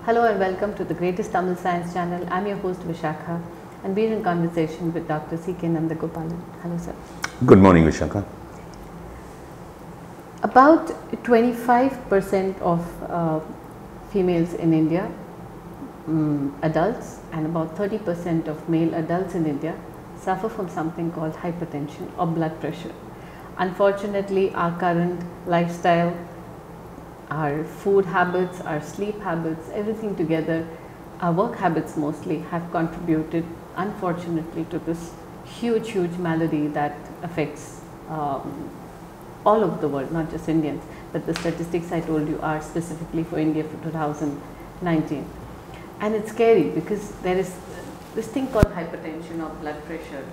Hello and welcome to the greatest Tamil science channel. I'm your host Vishakha and we're in conversation with Dr. C.K. Nandagopalan. Hello sir. Good morning, Vishakha. About 25% of females in India, adults, and about 30% of male adults in India suffer from something called hypertension or blood pressure. Unfortunately, our current lifestyle, our food habits, our sleep habits, everything together, our work habits mostly have contributed unfortunately to this huge malady that affects all over the world, not just Indians, but the statistics I told you are specifically for India for 2019. And it's scary because there is this thing called hypertension or blood pressure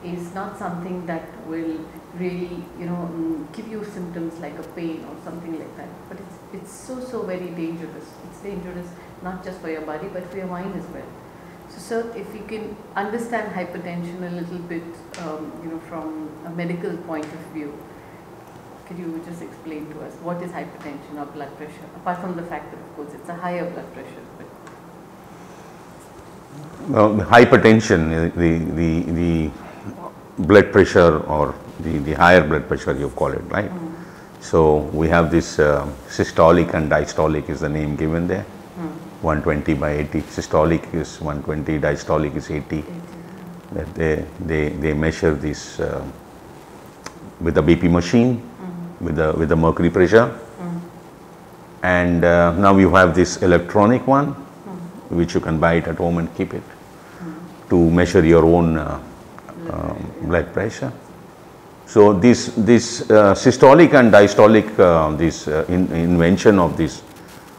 is not something that will really, give you symptoms like a pain or something like that. But it's so very dangerous. It's dangerous not just for your body but for your mind as well. So sir, if you can understand hypertension a little bit, from a medical point of view, could you just explain to us what is hypertension or blood pressure? Apart from the fact that of course it's a higher blood pressure. But Well, hypertension, the blood pressure or the higher blood pressure you call it, right? So we have this systolic and diastolic is the name given there. 120/80. Systolic is 120, diastolic is 80. They measure this with the BP machine, with the mercury pressure. And now you have this electronic one, which you can buy it at home and keep it to measure your own blood pressure. So this systolic and diastolic, invention of this,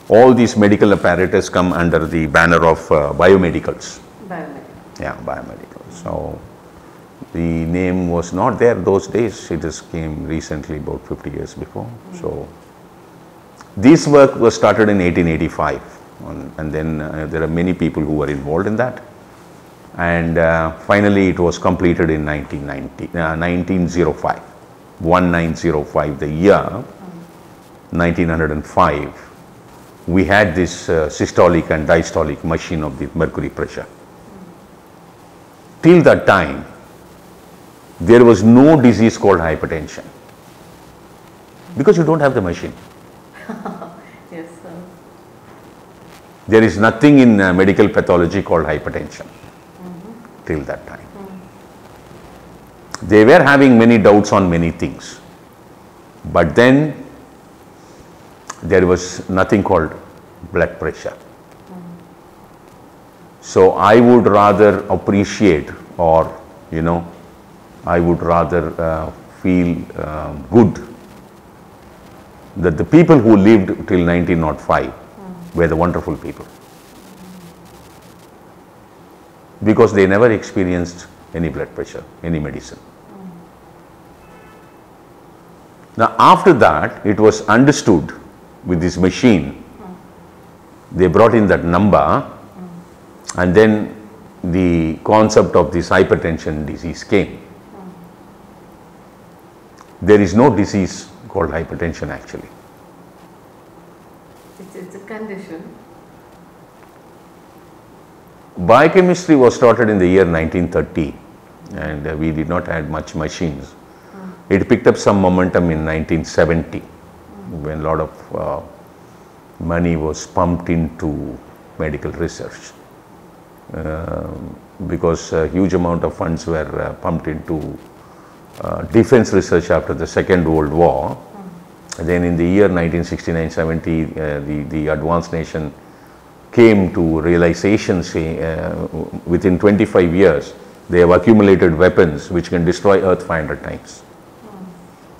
all these medical apparatus come under the banner of biomedicals. biomedical. Yeah, biomedicals. So the name was not there those days. It just came recently, about 50 years before. So this work was started in 1885, and then there are many people who were involved in that. And finally it was completed in 1905, 1905, the year 1905, we had this systolic and diastolic machine of the mercury pressure. Till that time, there was no disease called hypertension, because you don't have the machine. Yes, sir. There is nothing in medical pathology called hypertension. Till that time. They were having many doubts on many things, but then there was nothing called blood pressure. So I would rather appreciate, or I would rather feel good that the people who lived till 1905 were the wonderful people, because they never experienced any blood pressure, any medicine. Now after that, it was understood with this machine, they brought in that number, and then the concept of this hypertension disease came. There is no disease called hypertension actually. It's a condition. Biochemistry was started in the year 1930, and we did not have much machines. It picked up some momentum in 1970, when a lot of money was pumped into medical research, because a huge amount of funds were pumped into defense research after the Second World War. Then in the year 1969-70, the advanced nation came to realization, within 25 years, they have accumulated weapons which can destroy Earth 500 times.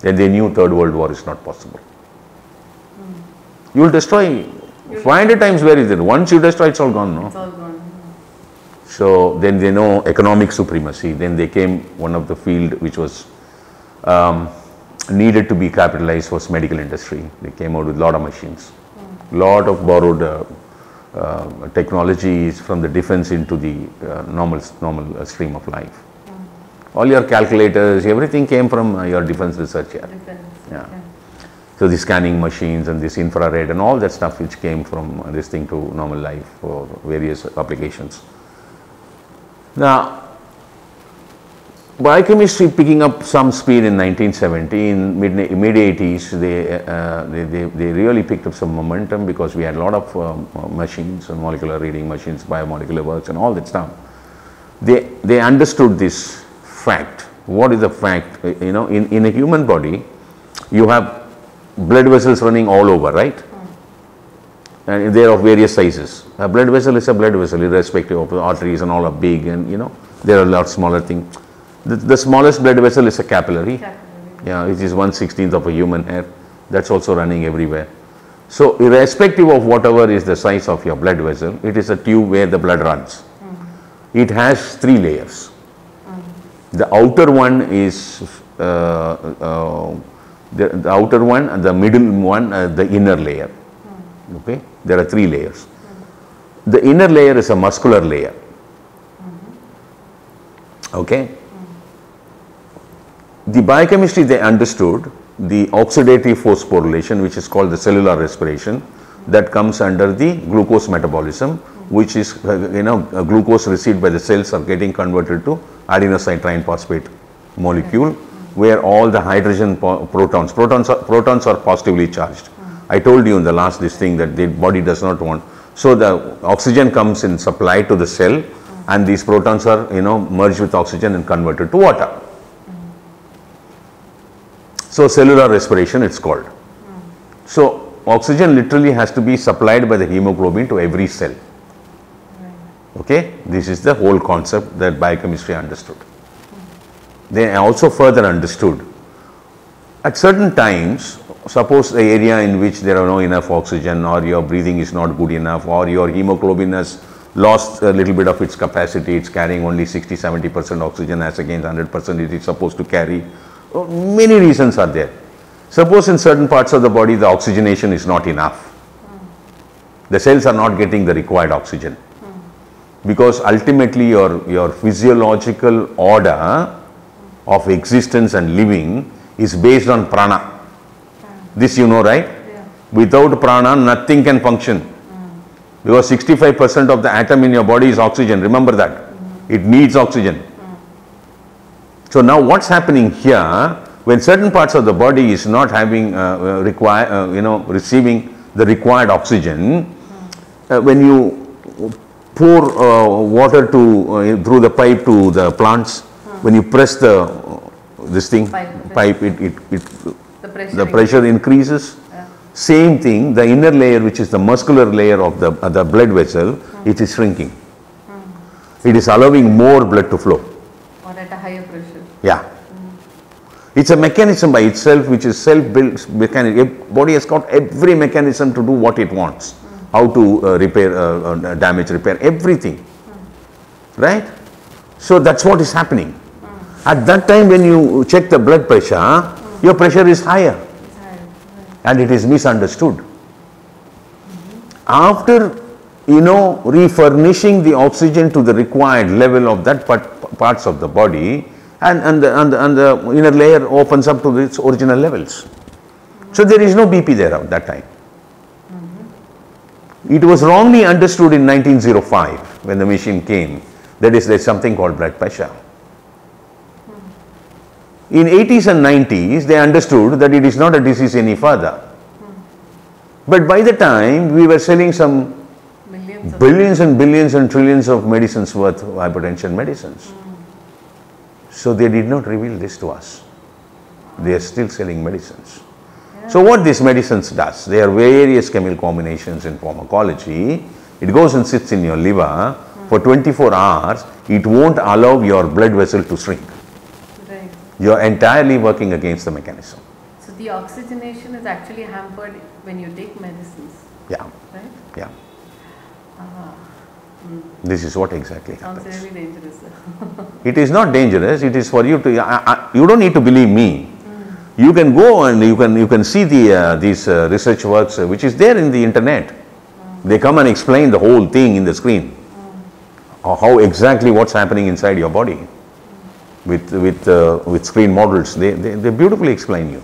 Then they knew Third World War is not possible. You will destroy 500 times, where is it? Once you destroy, it's all gone, no? It's all gone. So then they know economic supremacy. Then they came, one of the field which was needed to be capitalized was medical industry. They came out with a lot of machines, lot of borrowed technologies from the defense into the normal stream of life. All your calculators, everything came from your defense research here. Defense. Yeah. So the scanning machines and this infrared and all that stuff which came from this thing to normal life for various applications. Now, biochemistry picking up some speed in 1970, in mid 80s, they really picked up some momentum because we had a lot of machines, molecular reading machines, biomolecular works and all that stuff. They understood this fact. What is the fact? You know, in a human body, you have blood vessels running all over, right? And they are of various sizes. A blood vessel is a blood vessel, irrespective of the arteries and all are big, and you know, there are a lot smaller things. The smallest blood vessel is a capillary. Yeah, which is 1/16th of a human hair. That's also running everywhere. So irrespective of whatever is the size of your blood vessel, it is a tube where the blood runs. It has 3 layers. The outer one is the outer one, and the middle one, the inner layer. Okay, there are 3 layers. The inner layer is a muscular layer. Okay. The biochemistry, they understood the oxidative phosphorylation, which is called the cellular respiration, that comes under the glucose metabolism, which is glucose received by the cells are getting converted to adenosine triphosphate molecule, where all the hydrogen protons are positively charged. I told you in the last this thing that the body does not want. So the oxygen comes in supply to the cell, and these protons are merged with oxygen and converted to water. So cellular respiration it's called. So oxygen literally has to be supplied by the hemoglobin to every cell. Okay, this is the whole concept that biochemistry understood. They also further understood at certain times, suppose the area in which there are no enough oxygen, or your breathing is not good enough, or your hemoglobin has lost a little bit of its capacity, it's carrying only 60-70% oxygen as against 100% it is supposed to carry. Many reasons are there. Suppose in certain parts of the body the oxygenation is not enough. The cells are not getting the required oxygen. Because ultimately your physiological order of existence and living is based on prana. This you know, right? Yeah. Without prana, nothing can function. Because 65% of the atom in your body is oxygen. Remember that. It needs oxygen. So now what's happening here, when certain parts of the body is not having receiving the required oxygen, when you pour water to through the pipe to the plants, when you press this thing pipe, the pressure increases. Yeah. Same thing, the inner layer, which is the muscular layer of the blood vessel, it is shrinking. It is allowing more blood to flow. Or at a higher pressure. Yeah. It's a mechanism by itself which is self-built mechanism. Body has got every mechanism to do what it wants. How to repair, damage repair, everything. Right? So that's what is happening. At that time when you check the blood pressure, your pressure is higher. And it is misunderstood. After refurnishing the oxygen to the required level of that parts of the body, and the inner layer opens up to its original levels. So there is no BP there at that time. It was wrongly understood in 1905 when the machine came, that is, there is something called blood pressure. In 80s and 90s, they understood that it is not a disease any further. But by the time we were selling some billions and billions and trillions of medicines worth of hypertension medicines. So they did not reveal this to us. They are still selling medicines. Yeah. So what these medicines does, there are various chemical combinations in pharmacology. It goes and sits in your liver for 24 hours. It won't allow your blood vessel to shrink. Right. You are entirely working against the mechanism. So the oxygenation is actually hampered when you take medicines. Yeah. Right? Yeah. This is what exactly happens. Sounds really dangerous. It is not dangerous. It is for you to. You don't need to believe me. You can go and you can see these research works which is there in the internet. They come and explain the whole thing in the screen. How exactly what's happening inside your body with screen models. They beautifully explain you.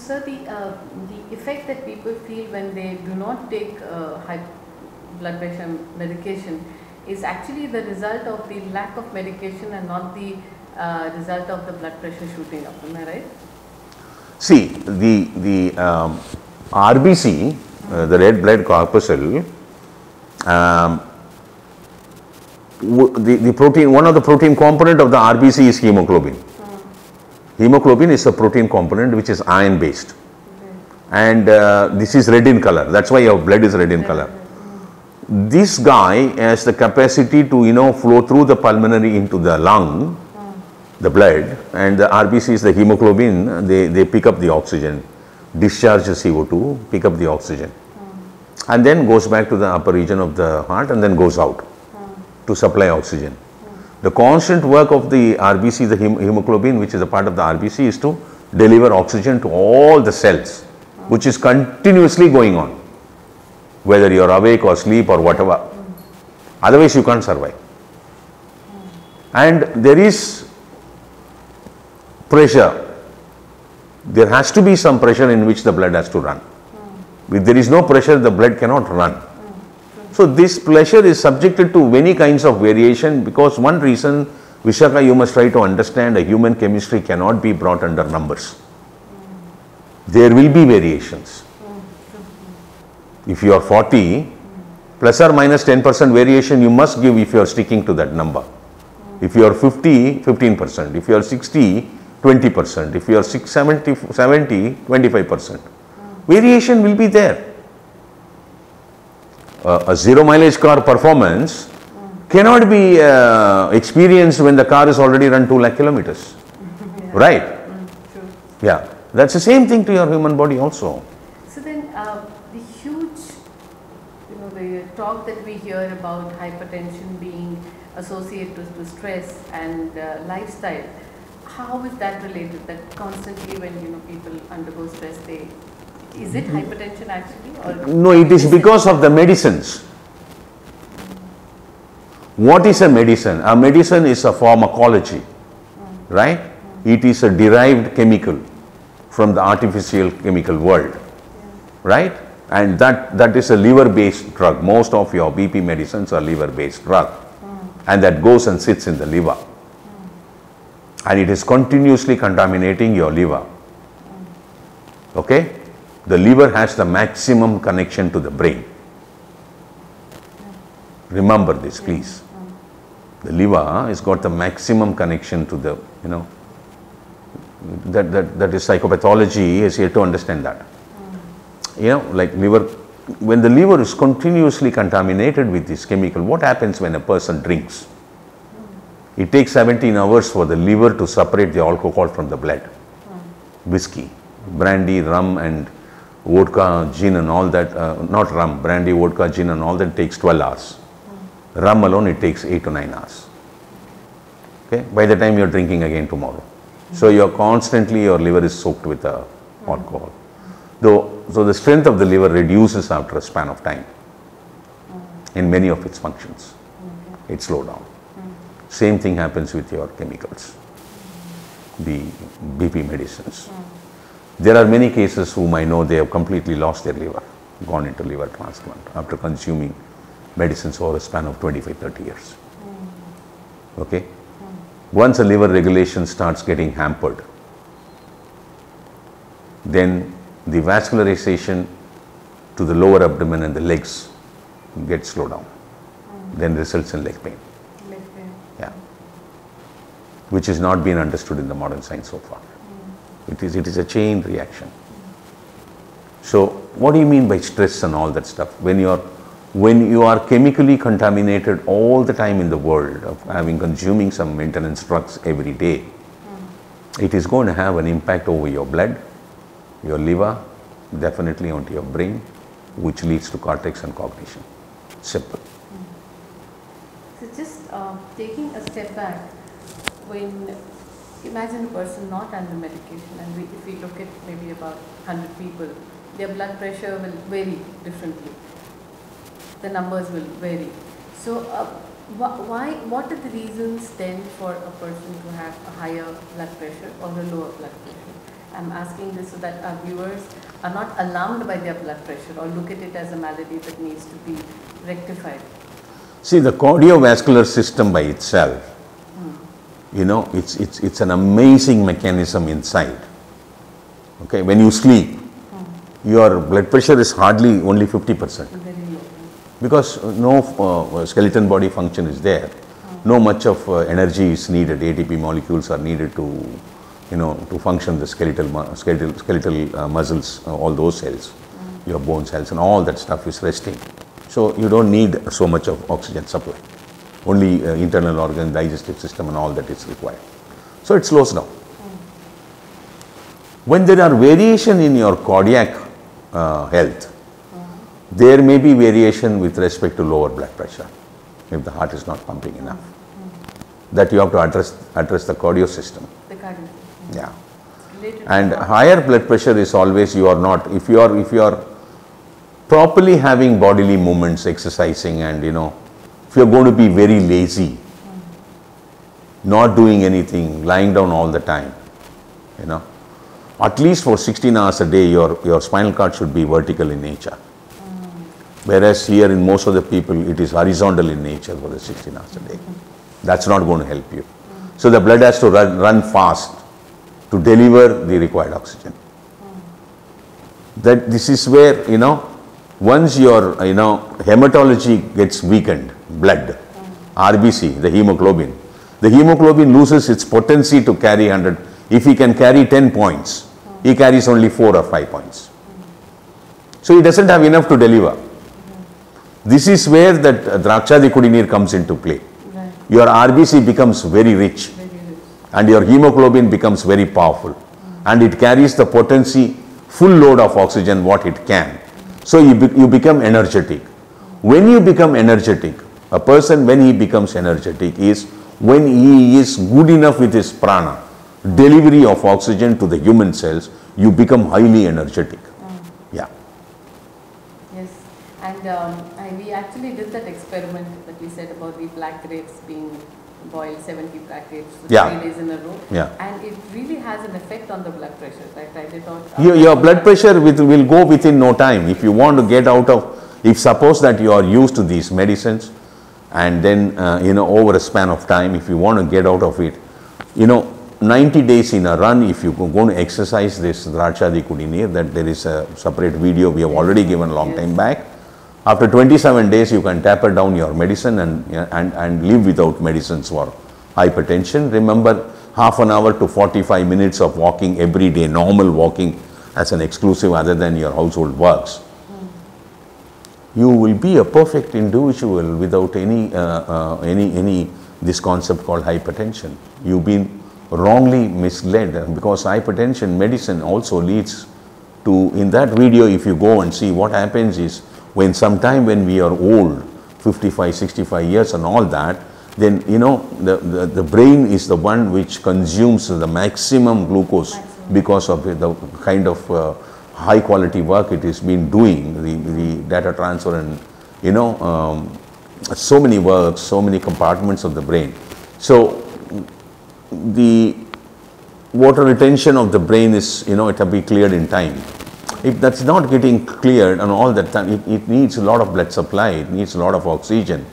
sir, the effect that people feel when they do not take high blood pressure medication is actually the result of the lack of medication and not the result of the blood pressure shooting up. Am I right? See, the RBC, the red blood corpuscle, the protein, one of the protein component of the RBC is hemoglobin. Hemoglobin is a protein component which is iron based, and this is red in color. That's why your blood is red in color. This guy has the capacity to flow through the pulmonary into the lung, the blood, and the RBC is the hemoglobin. They pick up the oxygen, discharge the CO2, pick up the oxygen, and then goes back to the upper region of the heart and then goes out to supply oxygen. The constant work of the RBC, the hemoglobin, which is a part of the RBC, is to deliver oxygen to all the cells, which is continuously going on, whether you are awake or sleep or whatever. Otherwise, you can't survive. And there is pressure. There has to be some pressure in which the blood has to run. If there is no pressure, the blood cannot run. So this pressure is subjected to many kinds of variation, because one reason, Vishaka, you must try to understand, a human chemistry cannot be brought under numbers. There will be variations. If you are 40, plus or minus 10% variation you must give if you are sticking to that number. If you are 50, 15%. If you are 60, 20%. If you are 70, 25%. Variation will be there. A zero mileage car performance cannot be experienced when the car is already run 2 lakh kilometers. Right? True. Yeah. That's the same thing to your human body also. So then the huge, the talk that we hear about hypertension being associated to stress and lifestyle, how is that related? That constantly when people undergo stress, is it hypertension actually? Or no, it is because of the medicines. What is a medicine? A medicine is a pharmacology, right? It is a derived chemical from the artificial chemical world, right? And that is a liver-based drug. Most of your BP medicines are liver-based drug, and that goes and sits in the liver, and it is continuously contaminating your liver. Okay? The liver has the maximum connection to the brain. Remember this, please. The liver has got the maximum connection to the, that is psychopathology is here to understand that. Like liver, when the liver is continuously contaminated with this chemical, what happens when a person drinks? It takes 17 hours for the liver to separate the alcohol from the blood. Whiskey, brandy, rum and vodka, gin and all that, not rum, brandy, vodka, gin and all that takes 12 hours. Rum alone, it takes 8 to 9 hours. Okay, by the time you are drinking again tomorrow. So you are constantly, your liver is soaked with alcohol. So the strength of the liver reduces after a span of time in many of its functions. It slows down. Same thing happens with your chemicals, the BP medicines. There are many cases whom I know they have completely lost their liver, gone into liver transplant after consuming medicines over a span of 25-30 years. Okay? Once a liver regulation starts getting hampered, then the vascularization to the lower abdomen and the legs gets slowed down, then results in leg pain. Yeah. Which has not been understood in the modern science so far. It is a chain reaction. So what do you mean by stress and all that stuff? When you are chemically contaminated all the time in the world of consuming some maintenance drugs every day, it is going to have an impact over your blood, your liver, definitely onto your brain, which leads to cortex and cognition. Simple. So just taking a step back, when imagine a person not under medication, and if we look at maybe about 100 people, their blood pressure will vary differently. The numbers will vary. So what are the reasons then for a person to have a higher blood pressure or a lower blood pressure? I'm asking this so that our viewers are not alarmed by their blood pressure or look at it as a malady that needs to be rectified. See, the cardiovascular system by itself, you know, it's an amazing mechanism inside. Okay, when you sleep, your blood pressure is hardly only 50%. Very low. Because no skeleton body function is there. No much of energy is needed. ATP molecules are needed to, you know, to function the skeletal muscles, all those cells, your bone cells, and all that stuff is resting. So you don't need so much of oxygen supply. Only internal organ, digestive system, and all that is required. So it slows down. When there are variation in your cardiac health, there may be variation with respect to lower blood pressure if the heart is not pumping enough. That you have to address the cardio system. The cardio. Yeah. And higher blood pressure is always you are not, if you are properly having bodily movements, exercising, and you know, if you are going to be very lazy, not doing anything, lying down all the time, you know, at least for 16 hours a day, your spinal cord should be vertical in nature. Whereas here in most of the people, it is horizontal in nature for the 16 hours a day. That's not going to help you. So the blood has to run fast to deliver the required oxygen. That this is where, you know, once your, you know, hematology gets weakened, blood, RBC, the hemoglobin loses its potency to carry 100. If he can carry 10 points, he carries only 4 or 5 points. So he doesn't have enough to deliver. This is where that Drakshadikudineer comes into play. Right. Your RBC becomes very rich and your hemoglobin becomes very powerful and it carries the potency, full load of oxygen what it can. So you become energetic. When you become energetic, a person when he becomes energetic is when he is good enough with his prana, delivery of oxygen to the human cells, you become highly energetic. Yeah. Yes, and we actually did that experiment that we said about the black grapes being boiled, 70 black grapes for 3 days in a row. Yeah. And it really has an effect on the blood pressure. Like I did not. Your blood pressure will go within no time. If you want to get out of, if suppose that you are used to these medicines and then, you know, over a span of time, if you want to get out of it, you know, 90 days in a run, if you go to exercise this Drakshadikudineer, that there is a separate video we have already given a long time back. After 27 days, you can taper down your medicine and live without medicines for hypertension. Remember, half an hour to 45 minutes of walking every day, normal walking as an exclusive other than your household works. You will be a perfect individual without any this concept called hypertension. You've been wrongly misled because hypertension medicine also leads to, in that video if you go and see what happens is when sometime when we are old, 55, 65 years and all that, then you know the brain is the one which consumes the maximum glucose because of the kind of high quality work it has been doing, the data transfer and you know so many works, so many compartments of the brain. So the water retention of the brain is, you know, it will be cleared in time. If that's not getting cleared and all that time, it needs a lot of blood supply, it needs a lot of oxygen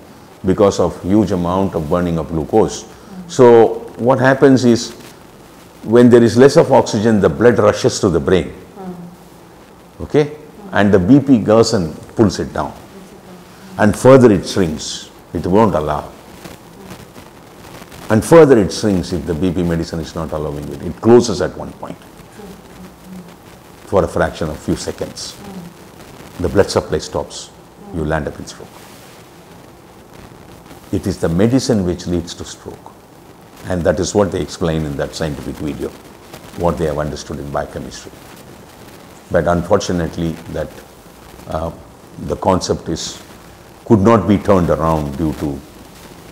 because of huge amount of burning of glucose. So what happens is when there is less of oxygen, the blood rushes to the brain, okay, and the BP goes and pulls it down and further it shrinks, it won't allow. And further it shrinks if the BP medicine is not allowing it. It closes at one point for a fraction of few seconds. The blood supply stops. You land up in stroke. It is the medicine which leads to stroke. And that is what they explain in that scientific video, what they have understood in biochemistry. But unfortunately that the concept could not be turned around due to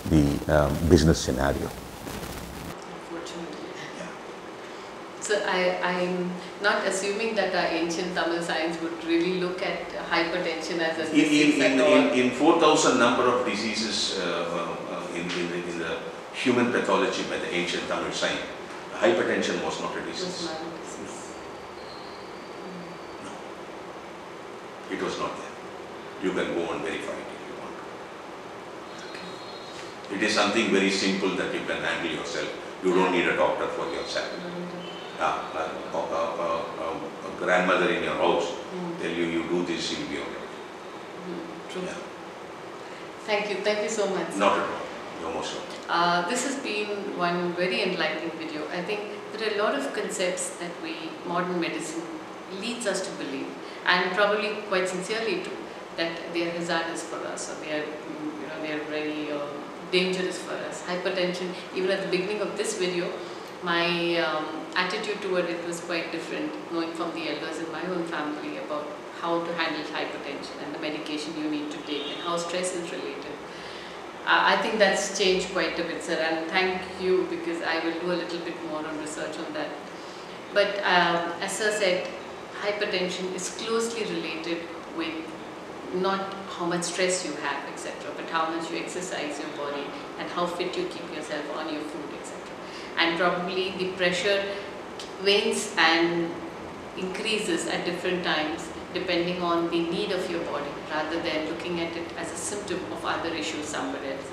the business scenario. Unfortunately. So I'm not assuming that our ancient Tamil science would really look at hypertension as a disease at all. In 4,000 number of diseases in the human pathology by the ancient Tamil science, hypertension was not a disease. It was not there. You can go and verify it if you want to. It is something very simple that you can handle yourself. You don't need a doctor for yourself. A grandmother in your house tell you, you do this, you'll be okay. True. Yeah. Thank you so much. Not at all. You're most welcome. This has been one very enlightening video. I think there are a lot of concepts that modern medicine leads us to believe, and probably quite sincerely too, that they are hazardous for us, or they are very dangerous for us. Hypertension, even at the beginning of this video, my attitude toward it was quite different, knowing from the elders in my own family about how to handle hypertension and the medication you need to take and how stress is related. I think that's changed quite a bit, sir, and thank you, because I will do a little bit more on research on that. But as sir said, hypertension is closely related with not how much stress you have, etc., but how much you exercise your body and how fit you keep yourself on your food, etc. And probably the pressure wanes and increases at different times depending on the need of your body, rather than looking at it as a symptom of other issues somewhere else.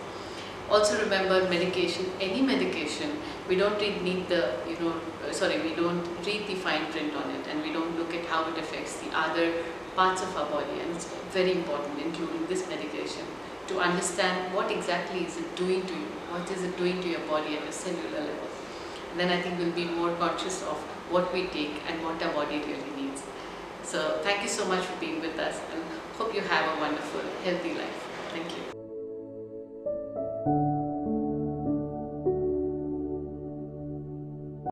Also remember, medication, any medication, we don't read we don't read the fine print on it, and we don't look at how it affects the other parts of our body, and it's very important, including this medication, to understand what exactly is it doing to you, what is it doing to your body at a cellular level. And then I think we'll be more conscious of what we take and what our body really needs. So thank you so much for being with us, and hope you have a wonderful, healthy life.